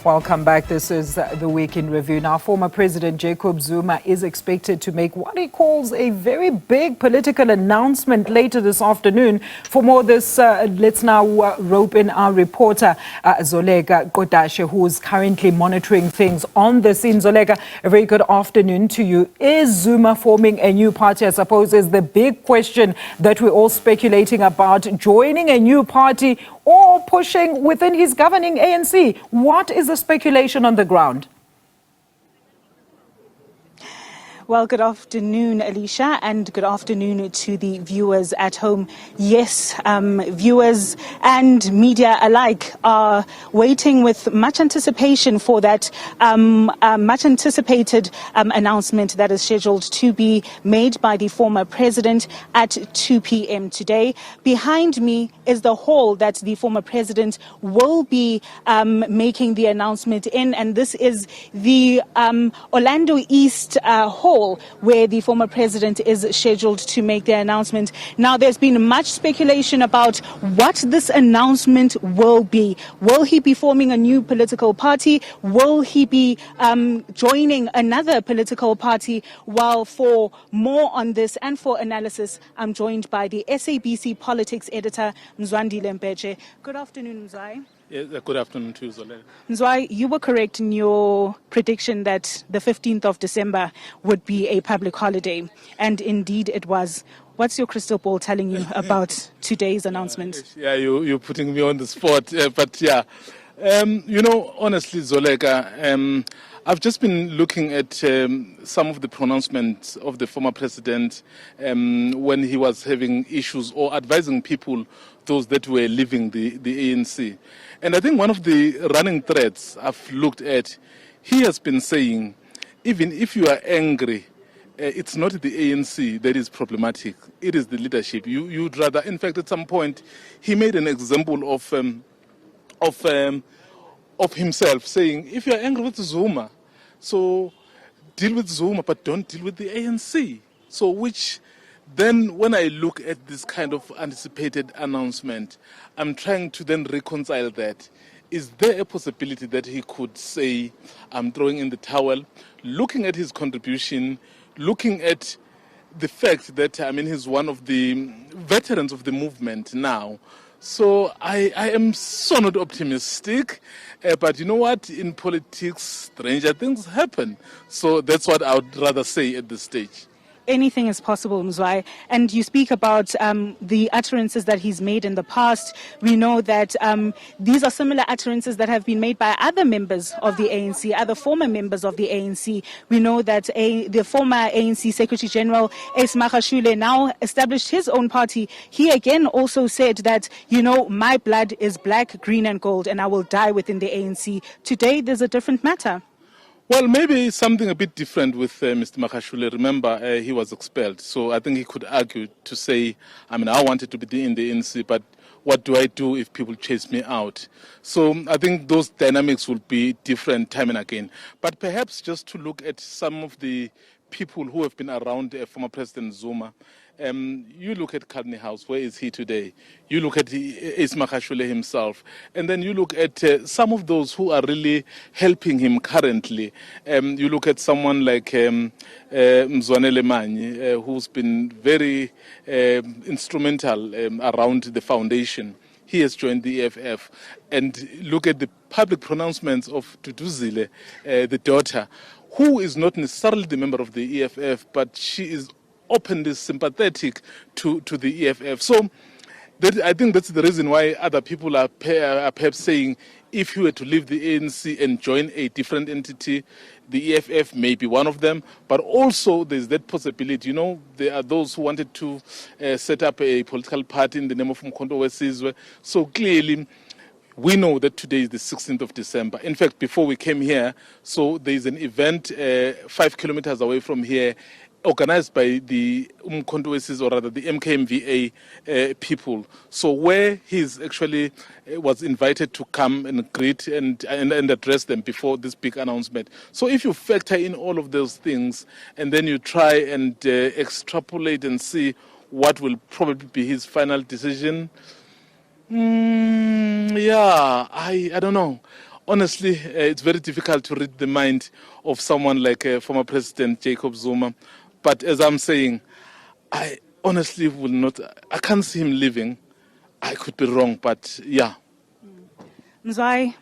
Welcome back. This is the Week in Review. Now, former President Jacob Zuma is expected to make what he calls a very big political announcement later this afternoon. For more of this, let's now rope in our reporter, Zolega Kodashe, who is currently monitoring things on the scene. Zolega, a very good afternoon to you. Is Zuma forming a new party? I suppose is the big question that we're all speculating about, joining a new party or pushing within his governing ANC. What is the speculation on the ground? Well, good afternoon, Alicia, and good afternoon to the viewers at home. Yes, viewers and media alike are waiting with much anticipation for that much anticipated announcement that is scheduled to be made by the former president at 2 p.m. today. Behind me is the hall that the former president will be making the announcement in, and this is the Orlando East hall, where the former president is scheduled to make the announcement. Now, there's been much speculation about what this announcement will be. Will he be forming a new political party? Will he be joining another political party? While for more on this and for analysis, I'm joined by the SABC politics editor, Mzwandile Mpeche. Good afternoon, Mzwai. Yes, good afternoon to you, Zolela. Mzwai, you were correct in your prediction that the 15th of December would be a public holiday, and indeed it was. What's your crystal ball telling you about today's announcement? You're putting me on the spot, but honestly, Zolega, I've just been looking at some of the pronouncements of the former president when he was having issues or advising people, those that were leaving the ANC. And I think one of the running threads I've looked at, he has been saying, even if you are angry, it's not the ANC that is problematic. It is the leadership. You'd rather, in fact, at some point, he made an example of himself saying, if you're angry with Zuma, so deal with Zuma, but don't deal with the ANC. So which then, when I look at this kind of anticipated announcement, I'm trying to then reconcile that. Is there a possibility that he could say, I'm throwing in the towel, looking at his contribution, looking at the fact that, he's one of the veterans of the movement now. So I am so not optimistic, but you know what? In politics, stranger things happen. So that's what I would rather say at this stage. Anything is possible, Mzwai. And you speak about the utterances that he's made in the past. We know that these are similar utterances that have been made by other members of the ANC, other former members of the ANC. We know that the former ANC Secretary General, Msimang, now established his own party. He again also said that, my blood is black, green and gold, and I will die within the ANC. Today, there's a different matter. Well, maybe something a bit different with Mr. Makashule. Remember, he was expelled. So I think he could argue to say, I wanted to be in the ANC, but what do I do if people chase me out? So I think those dynamics will be different time and again. But perhaps just to look at some of the people who have been around former President Zuma. You look at Carney House, where is he today? You look at Msimang himself, and then you look at some of those who are really helping him currently. You look at someone like Mzwanele Manyi, who's been very instrumental around the foundation. He has joined the EFF. And look at the public pronouncements of Duduzile, the daughter, who is not necessarily the member of the EFF, but she is openly sympathetic to the EFF. So I think that's the reason why other people are perhaps saying, if you were to leave the ANC and join a different entity, the EFF may be one of them, but also there's that possibility. There are those who wanted to set up a political party in the name of Mkhonto weSizwe. So clearly, we know that today is the 16th of December. In fact, before we came here, so there's an event 5 kilometers away from here, organized by the Mkhonto weSizwe, or rather the MKMVA people. So where he's actually was invited to come and greet and address them before this big announcement. So if you factor in all of those things and then you try and extrapolate and see what will probably be his final decision, I don't know. honestly, it's very difficult to read the mind of someone like former President Jacob Zuma. But as I'm saying, I honestly will not, I can't see him leaving. I could be wrong, but yeah. Mzai,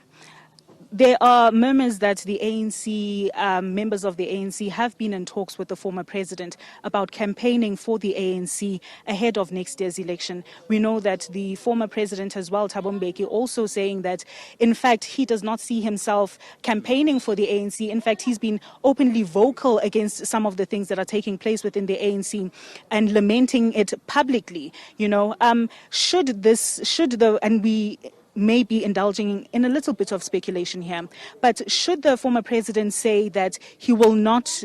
there are murmurs that the ANC, members of the ANC, have been in talks with the former president about campaigning for the ANC ahead of next year's election. We know that the former president as well, Thabo Mbeki, also saying that, in fact, he does not see himself campaigning for the ANC. In fact, he's been openly vocal against some of the things that are taking place within the ANC and lamenting it publicly. You know, and we may be indulging in a little bit of speculation here. But should the former president say that he will not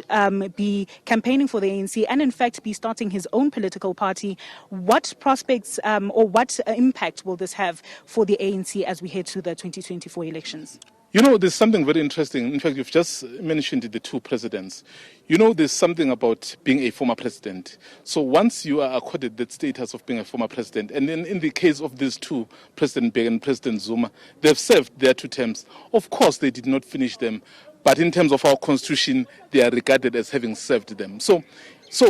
be campaigning for the ANC and in fact be starting his own political party, what prospects or what impact will this have for the ANC as we head to the 2024 elections? You know, there's something very interesting. In fact, you've just mentioned the two presidents. You know, there's something about being a former president. So once you are accorded that status of being a former president, and then in the case of these two, President Mbeki and President Zuma, they've served their 2 terms. Of course, they did not finish them. But in terms of our constitution, they are regarded as having served them. So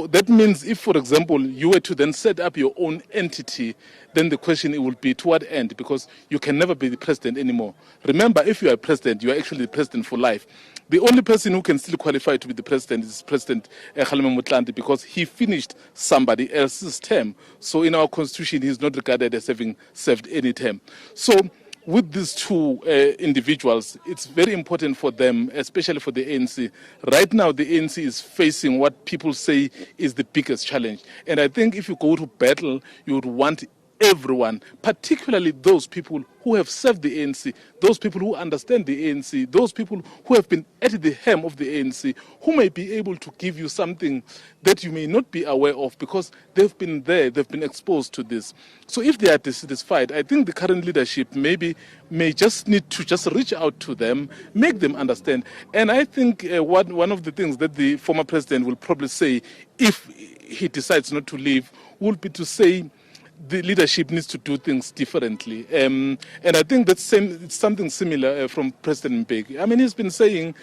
that means if, for example, you were to then set up your own entity, then the question it would be to what end? Because you can never be the president anymore. Remember, if you are president, you are actually the president for life. The only person who can still qualify to be the president is President Kgalema Motlanthe, because he finished somebody else's term. So in our constitution, he's not regarded as having served any term. So with these two individuals, it's very important for them, especially for the ANC. Right now, the ANC is facing what people say is the biggest challenge. And I think if you go to battle, you would want everyone, particularly those people who have served the ANC, those people who understand the ANC, those people who have been at the helm of the ANC, who may be able to give you something that you may not be aware of because they've been there, they've been exposed to this. So if they are dissatisfied, I think the current leadership may just need to just reach out to them, make them understand. And I think one of the things that the former president will probably say if he decides not to leave will be to say, the leadership needs to do things differently. And I think it's something similar from President Mbeki. I mean, he's been saying,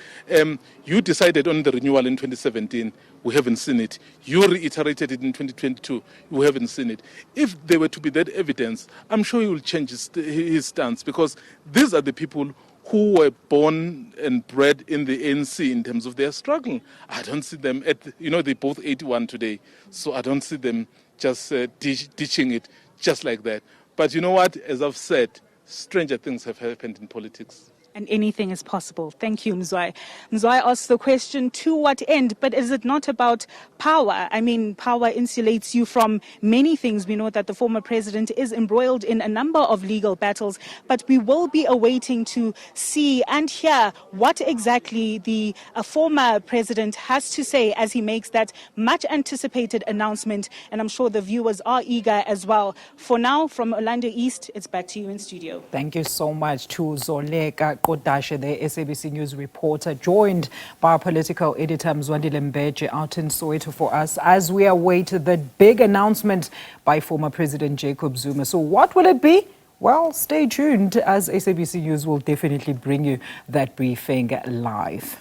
you decided on the renewal in 2017, we haven't seen it. You reiterated it in 2022, we haven't seen it. If there were to be that evidence, I'm sure he will change his stance, because these are the people who were born and bred in the ANC in terms of their struggle. I don't see them they're both 81 today, so I don't see them just ditching it just like that. But you know what? As I've said, stranger things have happened in politics. And anything is possible. Thank you, Mzwai. Mzwai asks the question, to what end? But is it not about power? I mean, power insulates you from many things. We know that the former president is embroiled in a number of legal battles, but we will be awaiting to see and hear what exactly the former president has to say as he makes that much anticipated announcement. And I'm sure the viewers are eager as well. For now, from Orlando East, it's back to you in studio. Thank you so much to Zoleka Kodashe, the SABC News reporter, joined by our political editor Mzwandile Mbeje out in Soweto for us as we await the big announcement by former President Jacob Zuma. So what will it be? Well, stay tuned, as SABC News will definitely bring you that briefing live.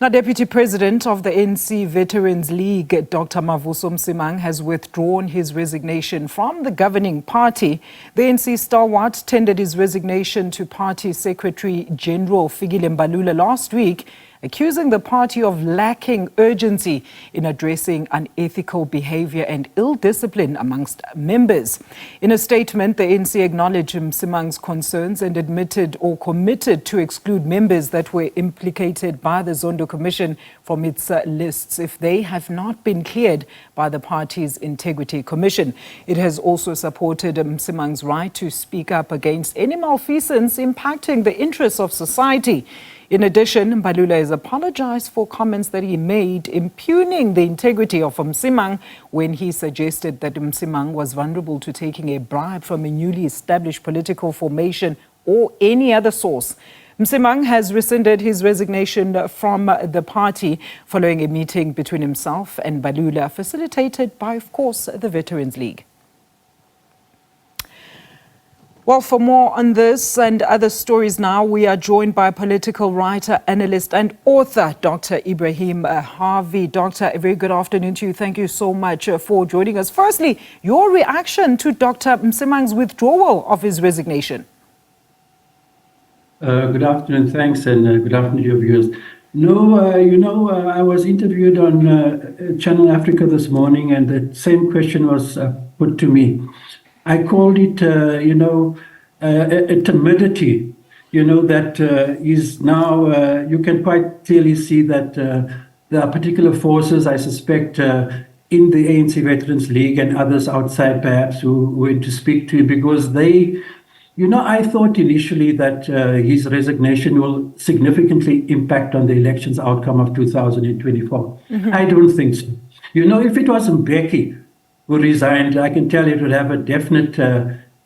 Now, Deputy President of the ANC Veterans League, Dr. Mavuso Msimang, has withdrawn his resignation from the governing party. The ANC stalwart tendered his resignation to Party Secretary General Fikile Mbalula last week, accusing the party of lacking urgency in addressing unethical behavior and ill discipline amongst members. In a statement, the ANC acknowledged Msimang's concerns and admitted or committed to exclude members that were implicated by the Zondo Commission from its lists if they have not been cleared by the party's Integrity Commission. It has also supported Msimang's right to speak up against any malfeasance impacting the interests of society. In addition, Mbalula has apologized for comments that he made impugning the integrity of Msimang when he suggested that Msimang was vulnerable to taking a bribe from a newly established political formation or any other source. Msimang has rescinded his resignation from the party following a meeting between himself and Mbalula, facilitated by, of course, the Veterans League. Well, for more on this and other stories now, we are joined by political writer, analyst and author, Dr. Ibrahim Harvey. Doctor, a very good afternoon to you. Thank you so much for joining us. Firstly, your reaction to Dr. Msimang's withdrawal of his resignation. Good afternoon, thanks, and good afternoon to your viewers. No, I was interviewed on Channel Africa this morning, and the same question was put to me. I called it, a timidity, that is now, you can quite clearly see that there are particular forces, I suspect, in the ANC Veterans League and others outside perhaps who were to speak to him, because they, I thought initially that his resignation will significantly impact on the elections outcome of 2024. I don't think so. If it was Mbeki who resigned, I can tell it would have a definite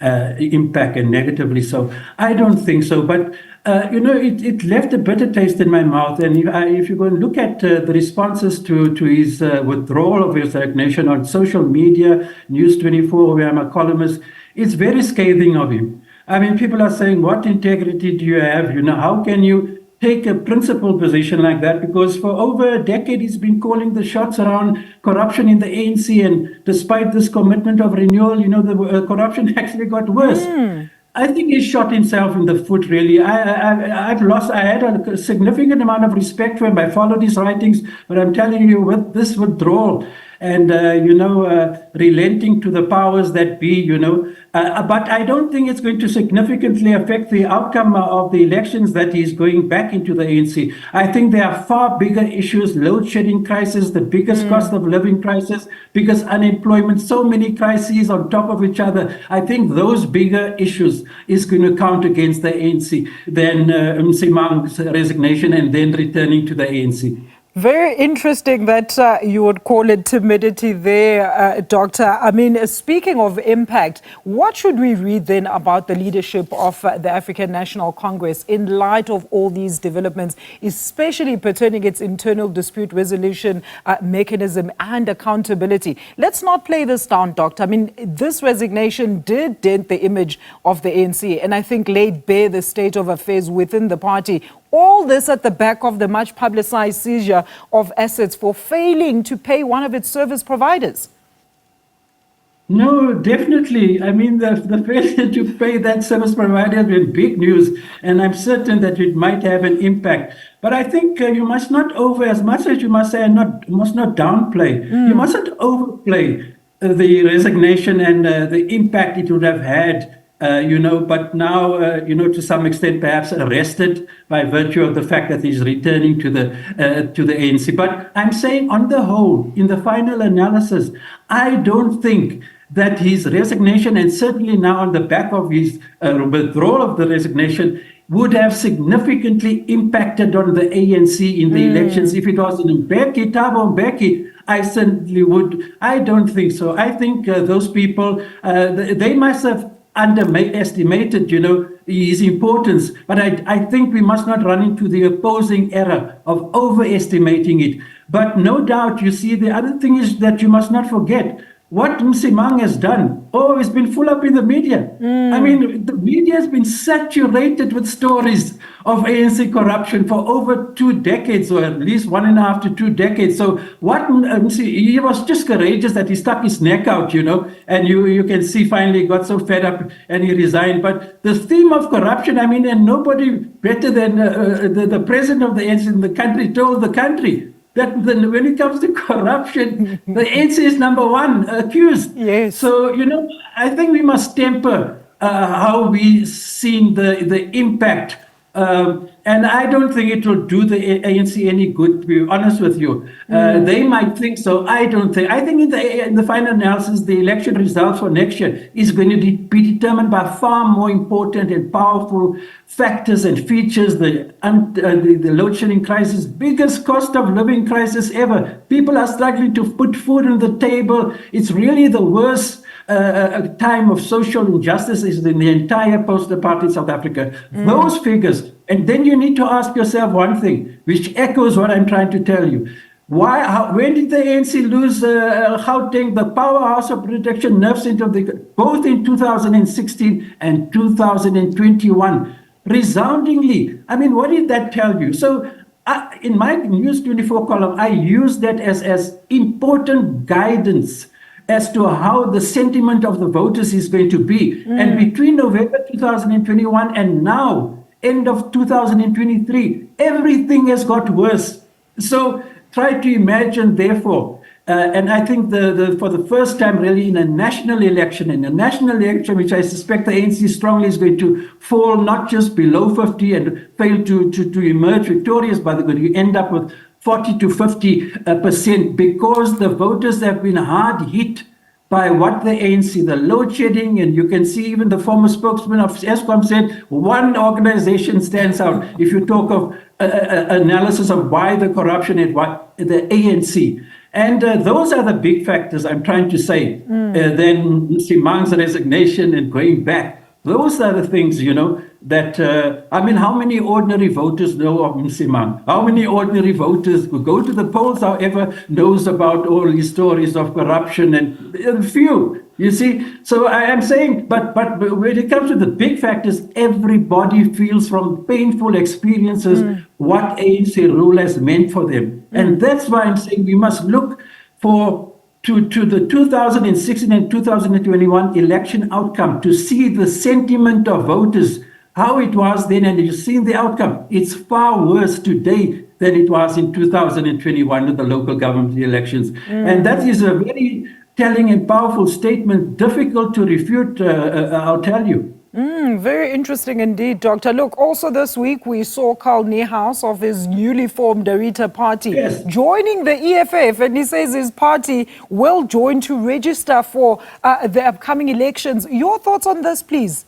impact, and negatively so. I don't think so, but it left a bitter taste in my mouth. And if you go and look at the responses to his withdrawal of his resignation on social media, News 24, where I'm a columnist, it's very scathing of him. I mean, people are saying, what integrity do you have? How can you take a principled position like that? Because for over a decade, he's been calling the shots around corruption in the ANC. And despite this commitment of renewal, the corruption actually got worse. I think he shot himself in the foot, really. I had a significant amount of respect for him. I followed his writings, but I'm telling you, with this withdrawal and, relenting to the powers that be, but I don't think it's going to significantly affect the outcome of the elections that he's going back into the ANC. I think there are far bigger issues, load shedding crisis, the biggest cost of living crisis, biggest unemployment, so many crises on top of each other. I think those bigger issues is going to count against the ANC than Msimang's resignation and then returning to the ANC. Very interesting that you would call it timidity there, Doctor. I mean, speaking of impact, what should we read then about the leadership of the African National Congress in light of all these developments, especially pertaining its internal dispute resolution mechanism and accountability? Let's not play this down, Doctor. I mean, this resignation did dent the image of the ANC and I think laid bare the state of affairs within the party. All this at the back of the much publicized seizure of assets for failing to pay one of its service providers. No, definitely. I mean, the failure to pay that service provider has been big news, and I'm certain that it might have an impact. But I think you must not as much as you must say, must not downplay. You mustn't overplay the resignation and the impact it would have had. But now, to some extent, perhaps arrested by virtue of the fact that he's returning to the ANC. But I'm saying, on the whole, in the final analysis, I don't think that his resignation, and certainly now on the back of his withdrawal of the resignation, would have significantly impacted on the ANC in the elections. If it was in Mbeki, Thabo Mbeki, I certainly would. I don't think so. I think those people, they must have underestimated, his importance. But I think we must not run into the opposing error of overestimating it. But no doubt, you see, the other thing is that you must not forget what Msimang has done. Oh, it's been full up in the media. I mean, the media has been saturated with stories of ANC corruption for over 2 decades, or at least 1.5 to 2 decades. So what he was just courageous that he stuck his neck out, and you can see finally he got so fed up and he resigned. But the theme of corruption, I mean, and nobody better than the president of the ANC in the country told the country that when it comes to corruption, the ANC is number one accused. Yes. So, I think we must temper how we seen the impact. And I don't think it will do the ANC any good, to be honest with you. They might think so. I don't think. I think in the final analysis, the election results for next year is going to be determined by far more important and powerful factors and features. The load shedding crisis, biggest cost of living crisis ever. People are struggling to put food on the table. It's really the worst time of social injustice is in the entire post-apartheid South Africa. Those figures. And then you need to ask yourself one thing, which echoes what I'm trying to tell you. Why? When did the ANC lose Gauteng, the powerhouse of protection, nerve center of the, both in 2016 and 2021, resoundingly? I mean, what did that tell you? So, in my News 24 column, I use that as important guidance as to how the sentiment of the voters is going to be. And between November 2021 and now, end of 2023, everything has got worse. So try to imagine, therefore, and I think for the first time really in a national election, which I suspect the ANC strongly is going to fall not just below 50 and fail to emerge victorious, but you end up with 40 to 50% because the voters have been hard hit by what the ANC, the load shedding, and you can see even the former spokesman of ESCOM said one organization stands out. If you talk of analysis of why the corruption at what the ANC. And those are the big factors I'm trying to say. Then Msimang's resignation and going back. Those are the things, that, I mean, how many ordinary voters know of Msimang? How many ordinary voters who go to the polls, however, knows about all these stories of corruption and few, you see? So I am saying, but when it comes to the big factors, everybody feels from painful experiences what ANC rule has meant for them. And that's why I'm saying we must look to the 2016 and 2021 election outcome to see the sentiment of voters, how it was then, and you've seen the outcome. It's far worse today than it was in 2021 with the local government elections. And that is a very telling and powerful statement, difficult to refute, I'll tell you. Very interesting indeed, Doctor. Look, also this week we saw Carl Niehaus of his newly formed Darita party joining the EFF, and he says his party will join to register for the upcoming elections. Your thoughts on this, please?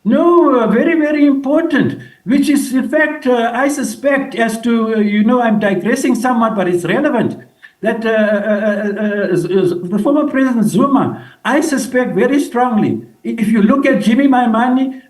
No, very, very important, which is, in fact, I suspect as to, I'm digressing somewhat, but it's relevant, that the former President Zuma, I suspect very strongly, if you look at Jimmy Maimane,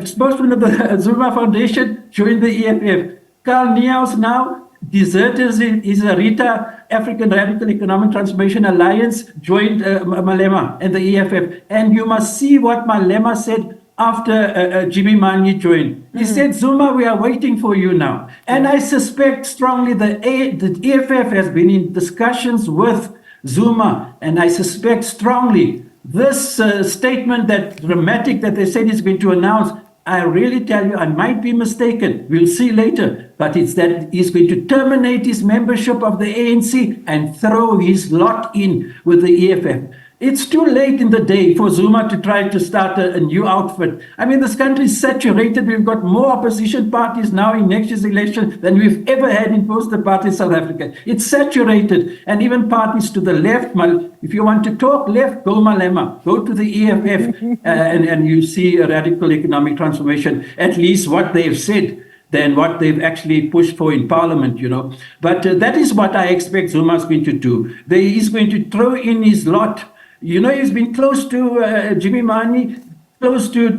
spokesman of the Zuma Foundation, joined the EFF. Carl Niehaus now deserted his Rita African Radical Economic Transformation Alliance, joined Malema and the EFF. And you must see what Malema said after Jimmy Maimane joined. He said, Zuma, we are waiting for you now. And I suspect strongly the EFF has been in discussions with Zuma, and I suspect strongly this statement, that dramatic that they said is going to announce, I really tell you, I might be mistaken. We'll see later. But it's that he's going to terminate his membership of the ANC and throw his lot in with the EFF. It's too late in the day for Zuma to try to start a new outfit. I mean, this country is saturated. We've got more opposition parties now in next year's election than we've ever had in post-apartheid South Africa. It's saturated. And even parties to the left, if you want to talk left, go Malema, go to the EFF, and you see a radical economic transformation, at least what they've said than what they've actually pushed for in Parliament, But that is what I expect Zuma's going to do. He's going to throw in his lot. He's been close to Jimmy Maimane, close to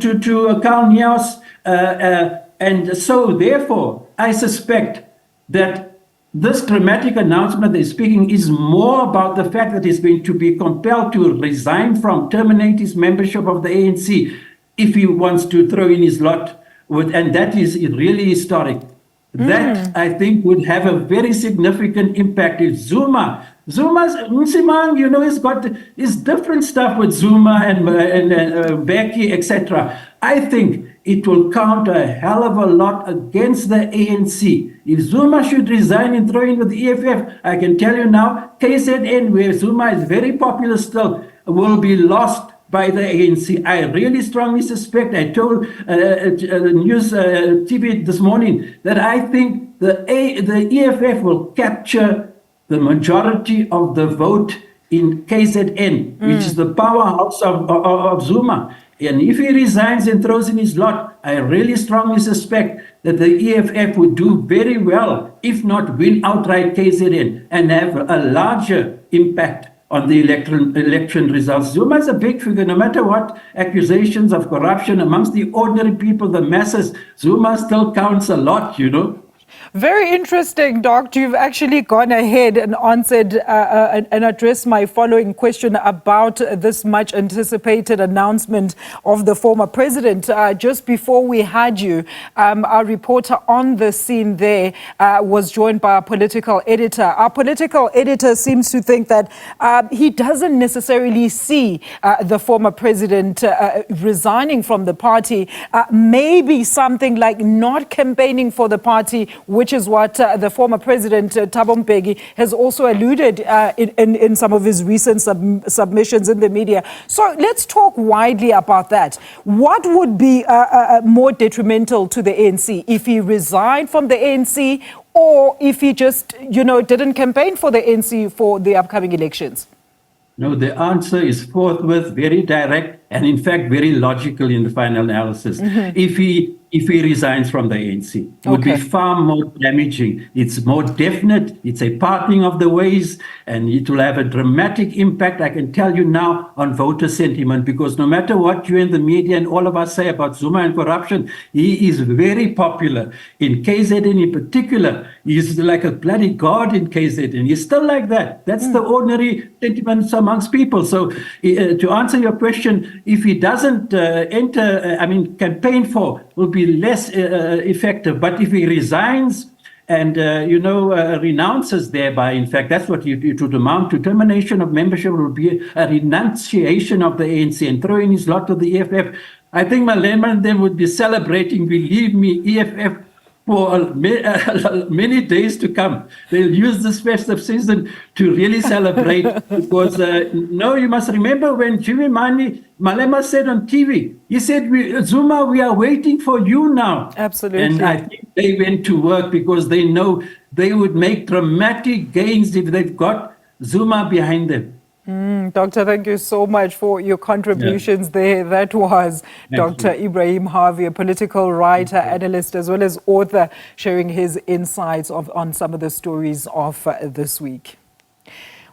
Carl Niehaus, and so therefore I suspect that this dramatic announcement that he's speaking is more about the fact that he's going to be compelled to resign from, terminate his membership of the ANC if he wants to throw in his lot, and that is really historic. That, I think, would have a very significant impact if Msimang, he's got his different stuff with Zuma and Becky, etc. I think it will count a hell of a lot against the ANC. If Zuma should resign and throw in with the EFF, I can tell you now, KZN, where Zuma is very popular still, will be lost by the ANC. I really strongly suspect, I told News TV this morning, that I think the EFF will capture the majority of the vote in KZN, which is the powerhouse of Zuma. And if he resigns and throws in his lot, I really strongly suspect that the EFF would do very well, if not win outright KZN, and have a larger impact on the election results. Zuma is a big figure, no matter what accusations of corruption amongst the ordinary people, the masses, Zuma still counts a lot, Very interesting, Doctor. You've actually gone ahead and answered and addressed my following question about this much anticipated announcement of the former president. Just before we had you, our reporter on the scene there was joined by our political editor. Our political editor seems to think that he doesn't necessarily see the former president resigning from the party. Maybe something like not campaigning for the party, which is what the former president, Thabo Mbeki, has also alluded in some of his recent submissions in the media. So let's talk widely about that. What would be more detrimental to the ANC if he resigned from the ANC or if he just, didn't campaign for the ANC for the upcoming elections? No, the answer is forthwith, very direct, and in fact, very logical in the final analysis. If he resigns from the ANC, it would be far more damaging. It's more definite. It's a parting of the ways, and it will have a dramatic impact, I can tell you now, on voter sentiment, because no matter what you in the media and all of us say about Zuma and corruption, he is very popular. In KZN in particular, he's like a bloody god in KZN. He's still like that. That's the ordinary sentiments amongst people. So to answer your question, if he doesn't campaign for, will be less effective. But if he resigns and, renounces thereby, in fact, that's what it would amount to. Termination of membership will be a renunciation of the ANC and throwing his lot to the EFF. I think Malema and them would be celebrating, believe me, EFF for many days to come. They'll use this festive season to really celebrate because, you must remember when Jimmy Malema said on TV, he said, Zuma, we are waiting for you now. Absolutely. And I think they went to work because they know they would make dramatic gains if they've got Zuma behind them. Doctor, thank you so much for your contributions there. That was Dr. Ibrahim Harvey, a political writer, analyst, as well as author, sharing his insights on some of the stories of this week.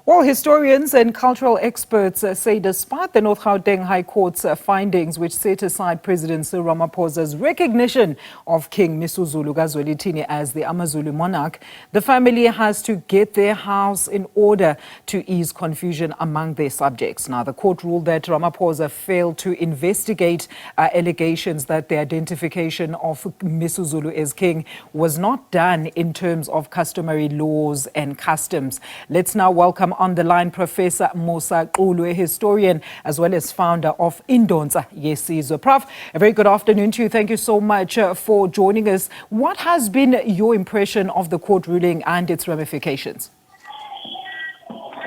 Well, historians and cultural experts say despite the North Gauteng High Court's findings, which set aside President Cyril Ramaphosa's recognition of King Misuzulu Kazwelithini as the AmaZulu monarch, the family has to get their house in order to ease confusion among their subjects. Now, the court ruled that Ramaphosa failed to investigate allegations that the identification of Misuzulu as king was not done in terms of customary laws and customs. Let's now welcome on the line Professor Musa Qulu, a historian as well as founder of Indonza Yesizwe. Prof, a very good afternoon to you. Thank you so much for joining us. What has been your impression of the court ruling and its ramifications?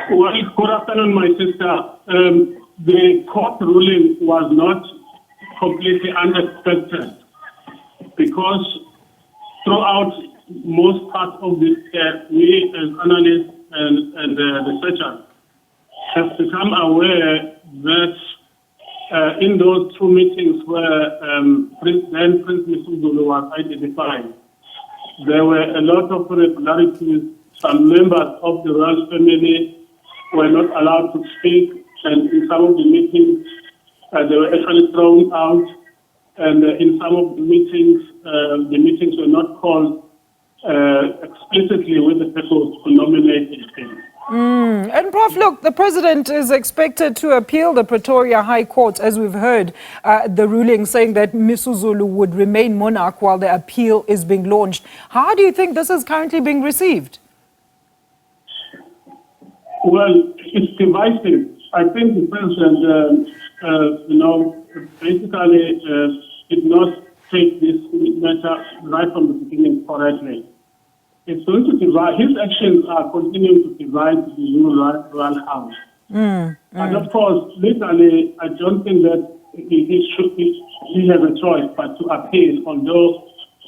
Well, good afternoon, my sister. The court ruling was not completely unexpected because throughout most parts of this case, we as analysts and researchers have become aware that in those two meetings where Prince Misuzulu was identified, there were a lot of irregularities. Some members of the royal family were not allowed to speak, and in some of the meetings, they were actually thrown out, and in some of the meetings were not called explicitly with the people who nominated him. And Prof, look, the president is expected to appeal the Pretoria High Court, as we've heard, the ruling saying that Misuzulu would remain monarch while the appeal is being launched. How do you think this is currently being received? Well, it's divisive. I think the president, basically did not take this matter right from the beginning correctly. It's going to divide. His actions are continuing to divide the Zulu royal house. And of course, literally, I don't think that he has a choice but to appeal, although,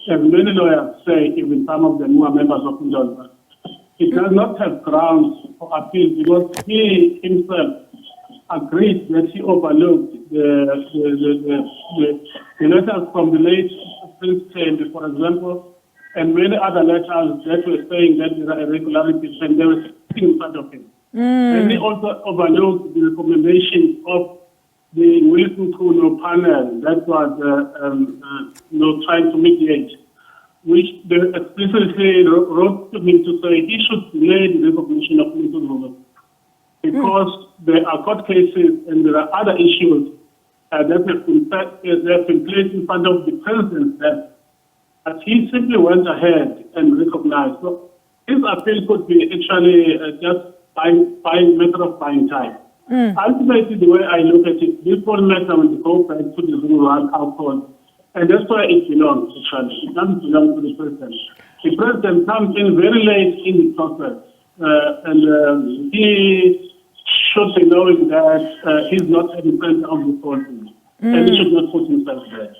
as many lawyers say, even some of them who are members of Indonza, he does not have grounds for appeal because he himself agreed that he overlooked the letters from the late Prince Thembi, for example, and many other letters that were saying that there are irregularities and they were sitting in front of him. And he also overlooked the recommendation of the Wilson Kuno panel that was trying to mediate which they explicitly wrote to me to say he should delay the recognition of Mr. Zulu because there are court cases and there are other issues that have been placed in front of the president that he simply went ahead and recognized. So his appeal could be actually just matter of buying time. Ultimately, the way I look at it, this whole matter will go back to the Zulu household, and that's where it belongs, actually. It doesn't belong to the president. The president comes in very late in the process, and he should be knowing that he's not at the center of the whole thing, and he should not put himself there.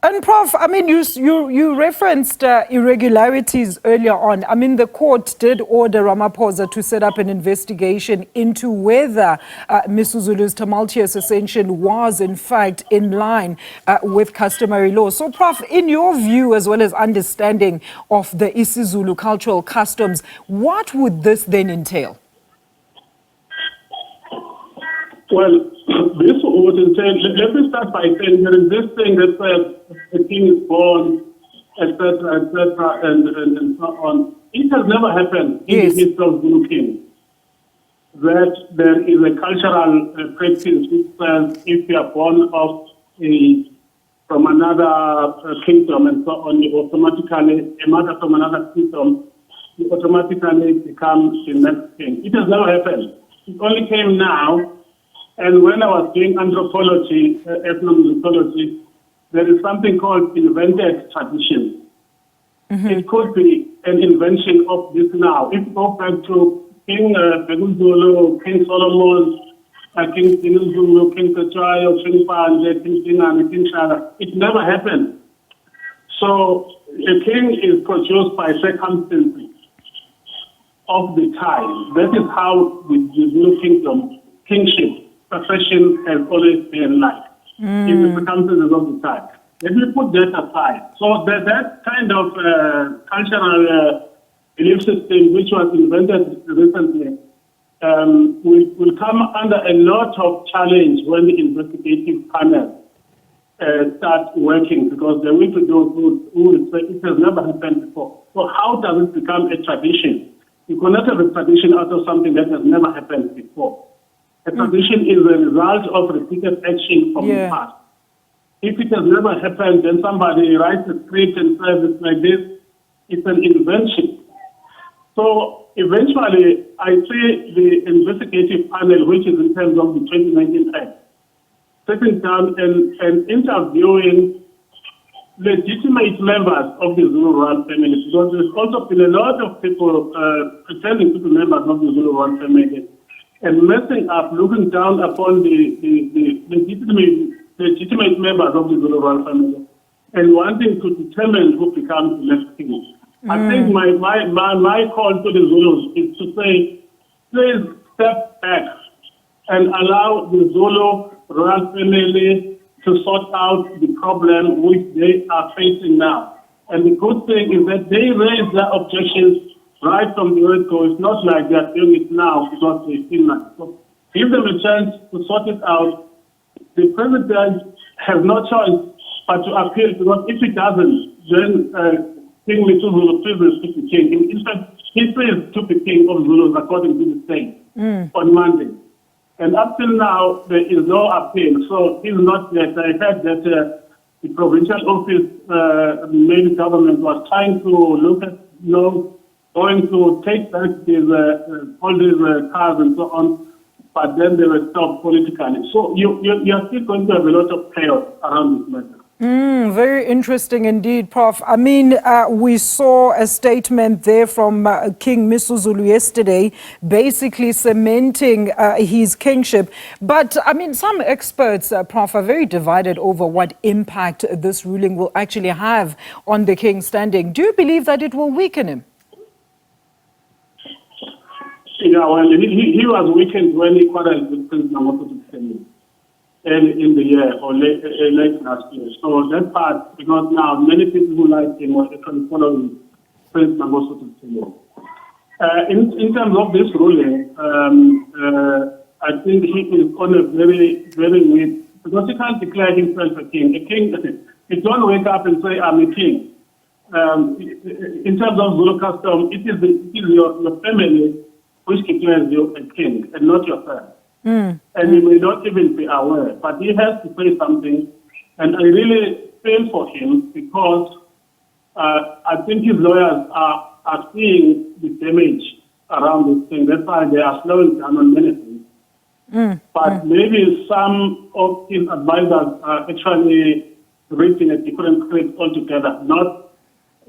And Prof, I mean, you referenced irregularities earlier on. I mean, the court did order Ramaphosa to set up an investigation into whether Zulu's tumultuous ascension was, in fact, in line with customary law. So, Prof, in your view, as well as understanding of the isiZulu cultural customs, what would this then entail? Well, this would entail, let me start by saying there is this thing that says the king is born, etc., and so on. It has never happened in the history of Zulu kings that there is a cultural practice which says if you are born from another kingdom and so on, you automatically, a mother from another kingdom, you automatically become the next king. It has never happened. It only came now. And when I was doing anthropology, ethnomusicology, there is something called invented tradition. It could be an invention of this now. If you go back to King Zulu, King Solomon, King Zulu, King Tetrayo, King Panje, King Tingane, King Shara, it never happened. So a king is produced by circumstances of the time. That is how the Zulu kingship, succession has always been like in the circumstances of the time. Let me put that aside. So that kind of cultural belief system, which was invented recently, will come under a lot of challenge when the investigative panel starts working, because there will be those who will say it has never happened before. So how does it become a tradition? You cannot have a tradition out of something that has never happened before. A tradition is a result of repeated action from the past. If it has never happened, then somebody writes a script and says it's like this. It's an invention. So eventually, I see the investigative panel, which is in terms of the 2019 Act, sitting down and interviewing legitimate members of the Zulu royal family, because there's also been a lot of people pretending to be members of the Zulu royal family and messing up, looking down upon the legitimate members of the Zulu royal family and wanting to determine who becomes the next king. I think my call to the Zulus is to say, please step back and allow the Zulu royal family to sort out the problem which they are facing now. And the good thing is that they raise their objections right from the word go. It's not like they're doing it now because they feel like. So give them a chance to sort it out. The president has no choice but to appeal, because if he doesn't, then King Zulu is to be king. In fact, he is to be king of Zulus according to the state on Monday. And up till now, there is no appeal. So he's not yet. I heard that the provincial office, the main government was trying to look at, going to take back all these cars and so on, but then they were stopped politically. So you're still going to have a lot of chaos around this matter. Very interesting indeed, Prof. I mean, we saw a statement there from King Zulu yesterday, basically cementing his kingship. But, I mean, some experts, Prof, are very divided over what impact this ruling will actually have on the king's standing. Do you believe that it will weaken him? Yeah, well, he was weakened when he quarreled with Prince Mangosuthu in the year or late last year. So that part, because now many people who like him are actually following Prince Mangosuthu. In terms of this ruling, I think he is on a very, very weak, because he can't declare himself a king. A king, you don't wake up and say, I'm a king. in terms of Zulu custom, it is your family which declares you a king and not yourself. And you may not even be aware, but he has to say something. And I really feel for him because I think his lawyers are seeing the damage around this thing. That's why they are slowing down on many things. But maybe some of his advisors are actually reaching a different script altogether.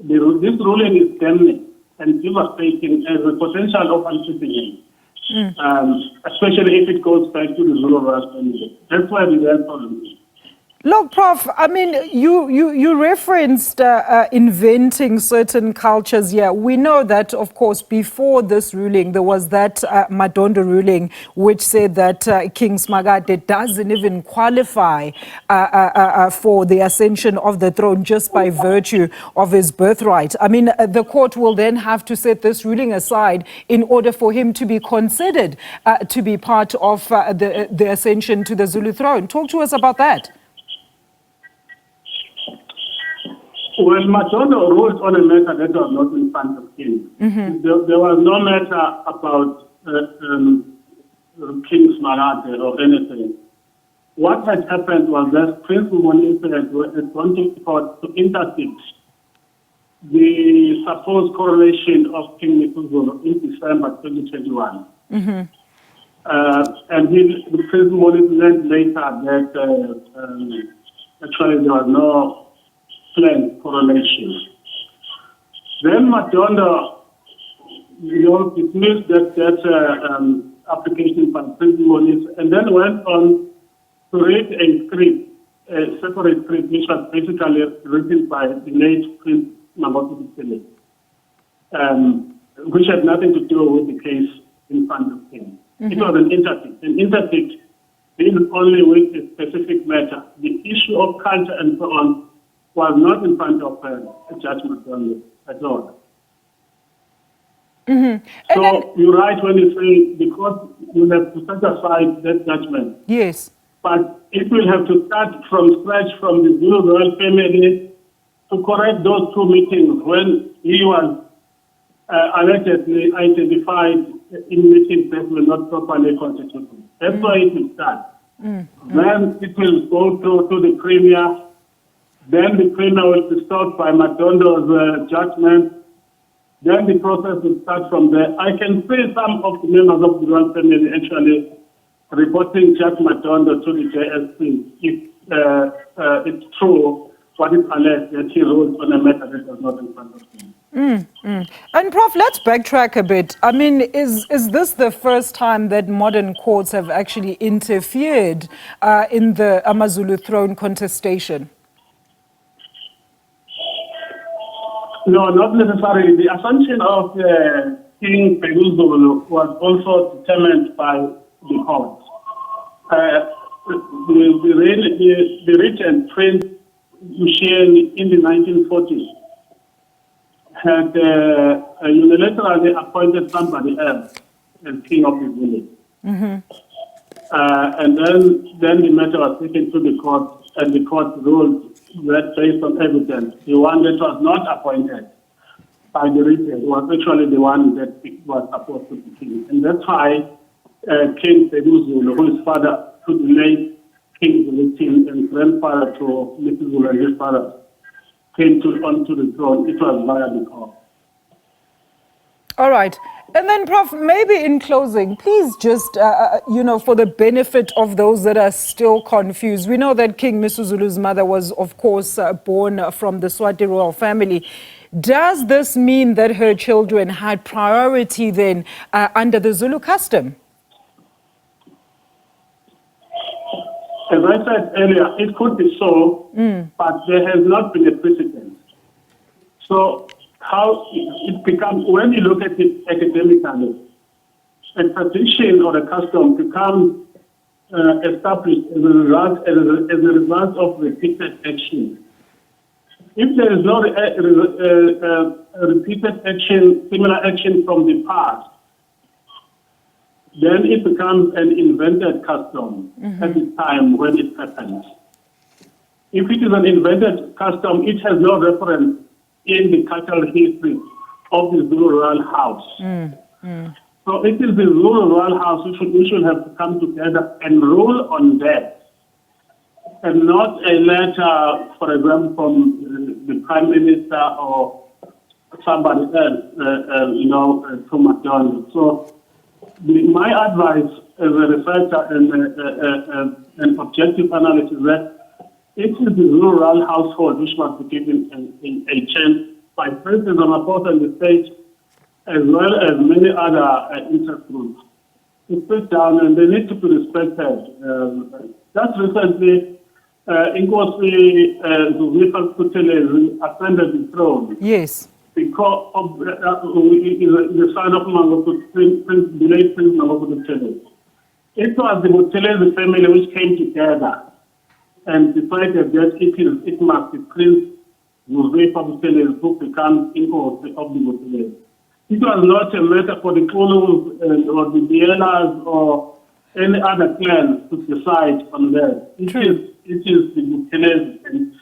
This ruling is damning and devastating as a potential of uncertainty, especially if it goes back to the Zulu family. That's why we went for it. Look, Prof, I mean, you referenced inventing certain cultures here. We know that, of course, before this ruling, there was that Madondo ruling, which said that King Smagade doesn't even qualify for the ascension of the throne just by virtue of his birthright. I mean, the court will then have to set this ruling aside in order for him to be considered to be part of the ascension to the Zulu throne. Talk to us about that. Well, Madondo ruled on a matter that was not in front of him. There was no matter about King Smarate or anything. What had happened was that Prince Monife had gone to court to interdict the supposed coronation of King Misuzulo in December 2021. And the Prince Monife learned later that actually there was no planned coronation. Then Madondo, dismissed that application by Prince Monife and then went on to read a script, a separate script, which was basically written by the late Prince Mangosuthu, which had nothing to do with the case in front of him. It was an interdict. An interdict deals only with a specific matter. The issue of culture and so on was not in front of Judge Madondo at all. So you're right when you say the court will have to set aside that judgment. Yes. But it will have to start from scratch from the Zulu royal family to correct those two meetings when he was allegedly identified in meetings that were not properly constituted. That's why it will start. Then it will go to the Premier. Then the Premier will be stopped by Madondo's judgment. Then the process will start from there. I can see some of the members of the royal family actually reporting Judge Madondo to the JSC if it's true what is alleged that he ruled on a matter that was not in front of him. And Prof, let's backtrack a bit. I mean, is this the first time that modern courts have actually interfered in the AmaZulu throne contestation? No, not necessarily. The assumption of King Zulu was also determined by the court. The regent, Prince Msimang, in the 1940s, had unilaterally appointed somebody else as king of the village. And then the matter was taken to the court, and the court ruled that based on evidence, the one that was not appointed by the regent was actually the one that was supposed to be king. And that's why King Zulu, who is father to the late King Zulu and grandfather to Mr. Zulu and his father, came onto the throne. It was via the court. All right. And then, Prof, maybe in closing, please just, for the benefit of those that are still confused. We know that King Misuzulu's mother was, of course, born from the Swati royal family. Does this mean that her children had priority then under the Zulu custom? As I said earlier, it could be so, but there has not been a precedent. So how it becomes, when you look at it academically, a tradition or a custom becomes established as a result of repeated action. If there is no repeated action, similar action from the past, then it becomes an invented custom at the time when it happens. If it is an invented custom, it has no reference in the cultural history of the Zulu Royal House. So it is the Zulu Royal House which should have to come together and rule on that, and not a letter, for example, from the Prime Minister or somebody else, to McDonald. So my advice as a researcher and an objective analyst is that it is the rural household which must be given a chance by President Ramaphosa on the stage, as well as many other interest groups, to sit down, and they need to be respected. Just recently, Inkosi Zuma ascended the throne. Yes. Because of the son of Prince Mangosuthu. It was the Buthelezi family which came together and decided that it must be Prince Buthelezi who becomes Inkosi of the Buthelezi. It was not a matter for the Kulus or the Bielas or any other clan to decide on that. It is the Buthelezi, and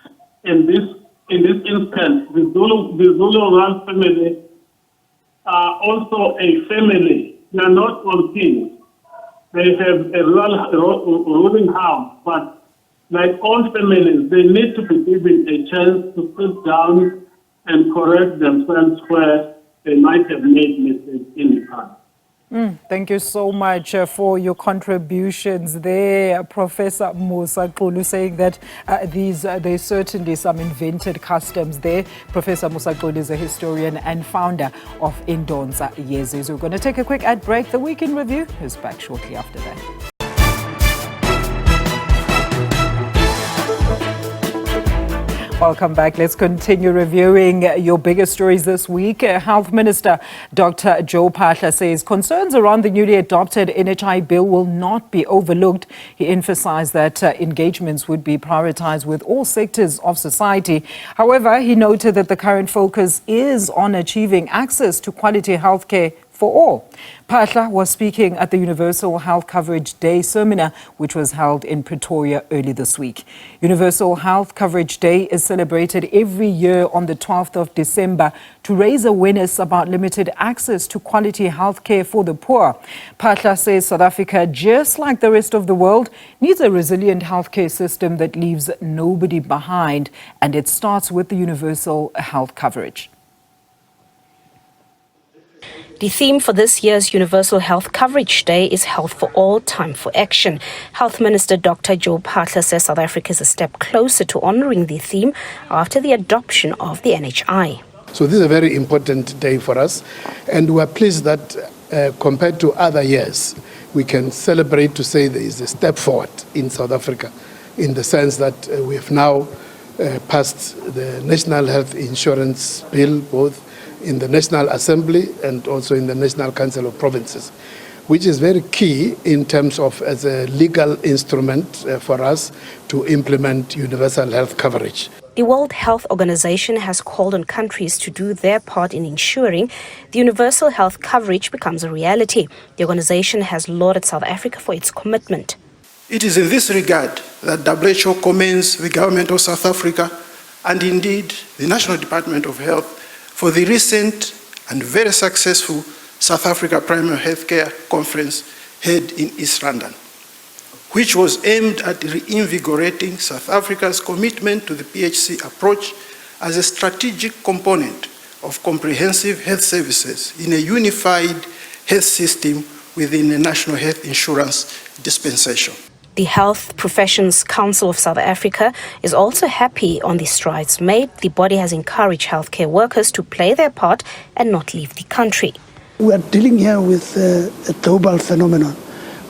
in this instance, the Zulu royal family are also a family. They are not all kings. They have a ruling house, but like all families, they need to be given a chance to sit down and correct themselves where they might have made mistakes in the past. Thank you so much for your contributions there, Professor Musa Xulu, saying that there's certainly some invented customs there. Professor Musa Xulu is a historian and founder of Indonza Yezizwe. We're going to take a quick ad break. The Week in Review is back shortly after that. Welcome back. Let's continue reviewing your biggest stories this week. Health Minister Dr. Joe Phaahla says concerns around the newly adopted NHI bill will not be overlooked. He emphasized that engagements would be prioritized with all sectors of society. However, he noted that the current focus is on achieving access to quality healthcare for all. Phaahla was speaking at the Universal Health Coverage Day seminar, which was held in Pretoria early this week. Universal Health Coverage Day is celebrated every year on the 12th of December to raise awareness about limited access to quality health care for the poor. Phaahla says South Africa, just like the rest of the world, needs a resilient healthcare system that leaves nobody behind, and it starts with the universal health coverage. The theme for this year's Universal Health Coverage Day is Health for All, Time for Action. Health Minister Dr. Joe Phaahla says South Africa is a step closer to honouring the theme after the adoption of the NHI. So this is a very important day for us, and we are pleased that compared to other years, we can celebrate to say there is a step forward in South Africa, in the sense that we have now passed the National Health Insurance Bill, both in the National Assembly and also in the National Council of Provinces, which is very key in terms of as a legal instrument for us to implement universal health coverage. The World Health Organization has called on countries to do their part in ensuring the universal health coverage becomes a reality. The organization has lauded South Africa for its commitment. It is in this regard that WHO commends the government of South Africa and indeed the National Department of Health for the recent and very successful South Africa Primary Healthcare Conference held in East London, which was aimed at reinvigorating South Africa's commitment to the PHC approach as a strategic component of comprehensive health services in a unified health system within a national health insurance dispensation. The Health Professions Council of South Africa is also happy on the strides made. The body has encouraged healthcare workers to play their part and not leave the country. We are dealing here with a global phenomenon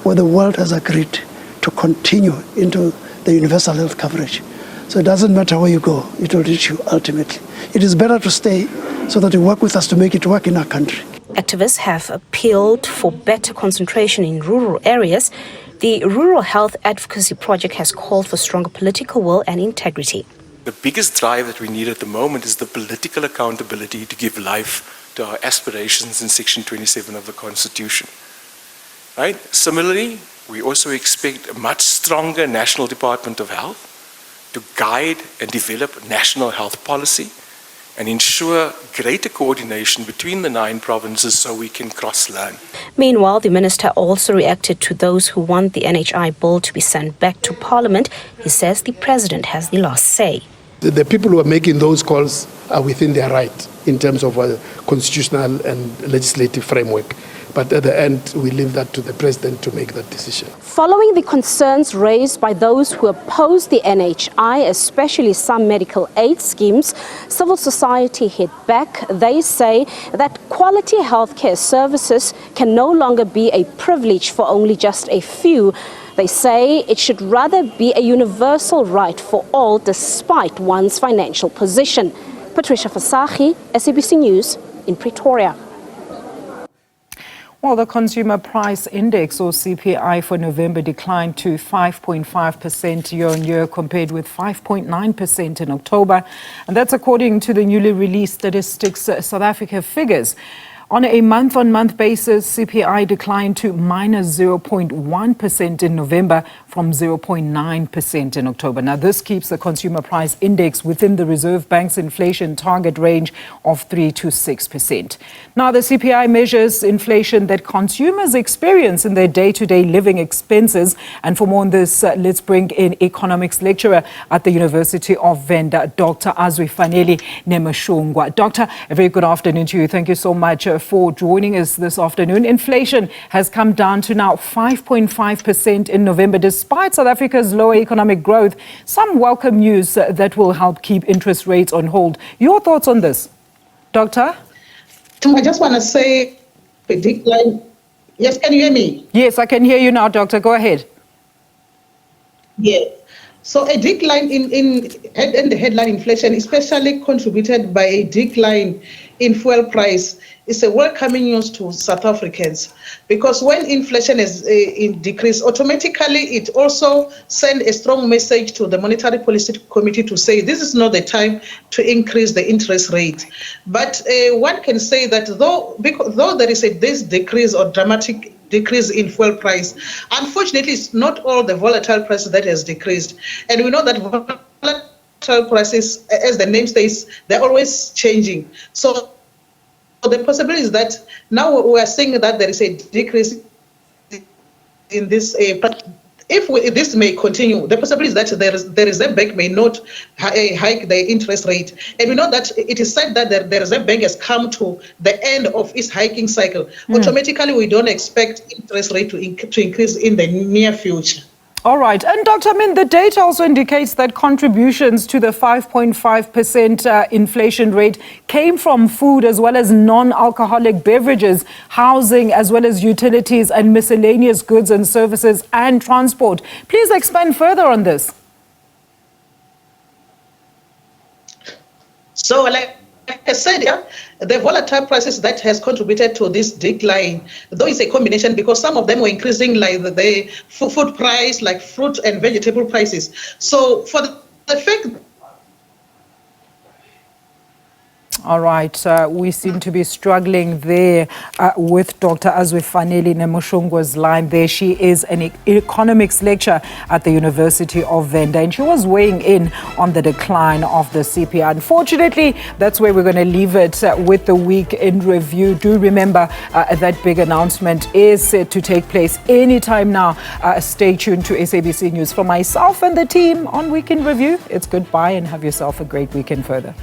where the world has agreed to continue into the universal health coverage. So it doesn't matter where you go, it will reach you ultimately. It is better to stay so that you work with us to make it work in our country. Activists have appealed for better concentration in rural areas. The Rural Health Advocacy Project has called for stronger political will and integrity. The biggest drive that we need at the moment is the political accountability to give life to our aspirations in Section 27 of the Constitution. Right? Similarly, we also expect a much stronger National Department of Health to guide and develop national health policy and ensure greater coordination between the 9 provinces so we can cross-learn. Meanwhile, the minister also reacted to those who want the NHI bill to be sent back to Parliament. He says the president has the last say. The people who are making those calls are within their right in terms of a constitutional and legislative framework. But at the end, we leave that to the president to make that decision. Following the concerns raised by those who oppose the NHI, especially some medical aid schemes, civil society hit back. They say that quality healthcare services can no longer be a privilege for only just a few. They say it should rather be a universal right for all despite one's financial position. Patricia Fasahi, SABC News in Pretoria. Well, the Consumer Price Index, or CPI, for November declined to 5.5% year-on-year compared with 5.9% in October. And that's according to the newly released Statistics South Africa figures. On a month-on-month basis, CPI declined to minus 0.1% in November from 0.9% in October. Now, this keeps the Consumer Price Index within the Reserve Bank's inflation target range of 3 to 6%. Now, the CPI measures inflation that consumers experience in their day-to-day living expenses. And for more on this, let's bring in economics lecturer at the University of Venda, Dr. Azwi Fanele Nemoshungwa. Doctor, a very good afternoon to you. Thank you so much for joining us this afternoon. Inflation has come down to now 5.5% in November, despite South Africa's lower economic growth. Some welcome news that will help keep interest rates on hold. Your thoughts on this, Doctor? I just want to say a decline. Yes, can you hear me? Yes, I can hear you now, Doctor. Go ahead. Yes. So a decline in the headline inflation, especially contributed by a decline in fuel price, is a welcoming news to South Africans, because when inflation is decreased, automatically it also sends a strong message to the Monetary Policy Committee to say this is not the time to increase the interest rate. But one can say that though there is this decrease or dramatic decrease in fuel price, unfortunately, it's not all the volatile prices that has decreased. And we know that volatile prices, as the name says, they're always changing. So the possibility is that now we are seeing that there is a decrease in this. If this may continue, the possibility is that the Reserve Bank may not hike the interest rate. And we know that it is said that the Reserve Bank has come to the end of its hiking cycle. Automatically, we don't expect interest rate to increase in the near future. All right. And Dr. Min, the data also indicates that contributions to the 5.5% inflation rate came from food as well as non-alcoholic beverages, housing, as well as utilities and miscellaneous goods and services and transport. Please expand further on this. So, like I said, the volatile prices that has contributed to this decline, though it's a combination, because some of them were increasing, like the food price, like fruit and vegetable prices. So for the fact. All right. We seem to be struggling there with Dr. Azwi Fanele Nemoshungwa's line there. She is an economics lecturer at the University of Venda, and she was weighing in on the decline of the CPI. Unfortunately, that's where we're going to leave it with the week in review. Do remember that big announcement is set to take place anytime now. Stay tuned to SABC News. For myself and the team on Week in Review, it's goodbye and have yourself a great weekend further.